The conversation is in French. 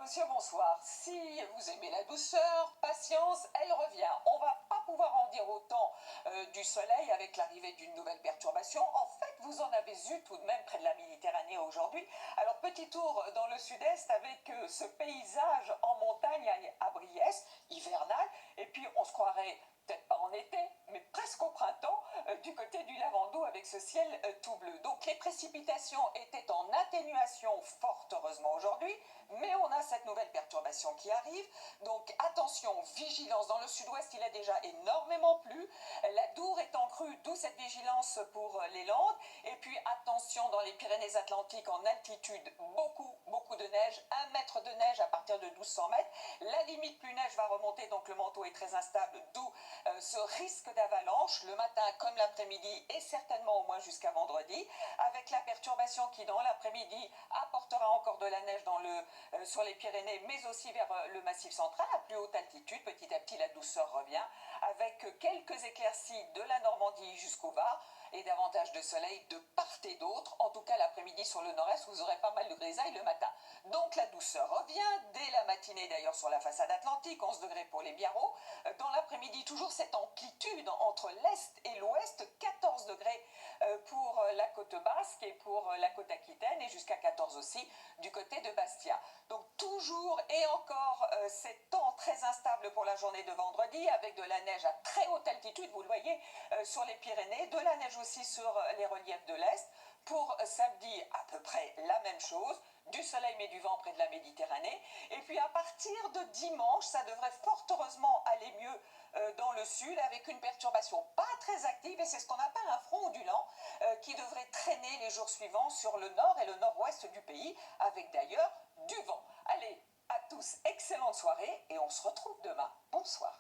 monsieur, bonsoir. Si vous aimez la douceur, patience, elle revient. On va pas pouvoir en dire autant du soleil avec l'arrivée d'une nouvelle perturbation. En fait, vous en avez eu tout de même près de la Méditerranée aujourd'hui. Alors, petit tour dans le sud-est avec ce paysage en montagne à Briès, hivernal. Et puis, on se croirait peut-être pas en été, mais presque au printemps, du côté du Lavandou avec ce ciel tout bleu. Donc les précipitations étaient en atténuation fort heureusement aujourd'hui, mais on a cette nouvelle perturbation qui arrive. Donc attention, vigilance dans le sud-ouest, il a déjà énormément plu. La Dour est en crue, d'où cette vigilance pour les Landes. Et puis attention dans les Pyrénées-Atlantiques en altitude, beaucoup de neige, 1 mètre de neige à partir de 1200 mètres. La limite plus neige va remonter, donc le manteau est très instable, d'où ce risque d'avalanche le matin comme l'après-midi et certainement au moins jusqu'à vendredi, avec la perturbation qui dans l'après-midi apportera encore de la neige sur les Pyrénées, mais aussi vers le Massif central à plus haute altitude. Petit à petit la douceur revient avec quelques éclaircies de la Normandie jusqu'au Var et davantage de soleil de part et d'autre. En tout cas l'après-midi sur le nord-est vous aurez pas mal de grisailles le matin. Donc la douceur revient dès la matinée d'ailleurs sur la façade atlantique, 11 degrés pour les Biarros. Dans l'après-midi toujours cette amplitude entre l'est et l'ouest, 14 degrés pour la côte basque et pour la côte aquitaine et jusqu'à 14 aussi du côté de Bastia. Donc toujours et encore ces temps très instables pour la journée de vendredi avec de la neige à très haute altitude, vous le voyez sur les Pyrénées, de la neige aussi sur les reliefs de l'Est. Pour samedi, à peu près la même chose, du soleil mais du vent près de la Méditerranée. Et puis à partir de dimanche, ça devrait fort heureusement aller mieux dans le sud avec une perturbation pas très active et c'est ce qu'on appelle un front ondulant qui devrait traîner les jours suivants sur le nord et le nord-ouest du pays avec d'ailleurs du vent. Allez, à tous, excellente soirée et on se retrouve demain. Bonsoir.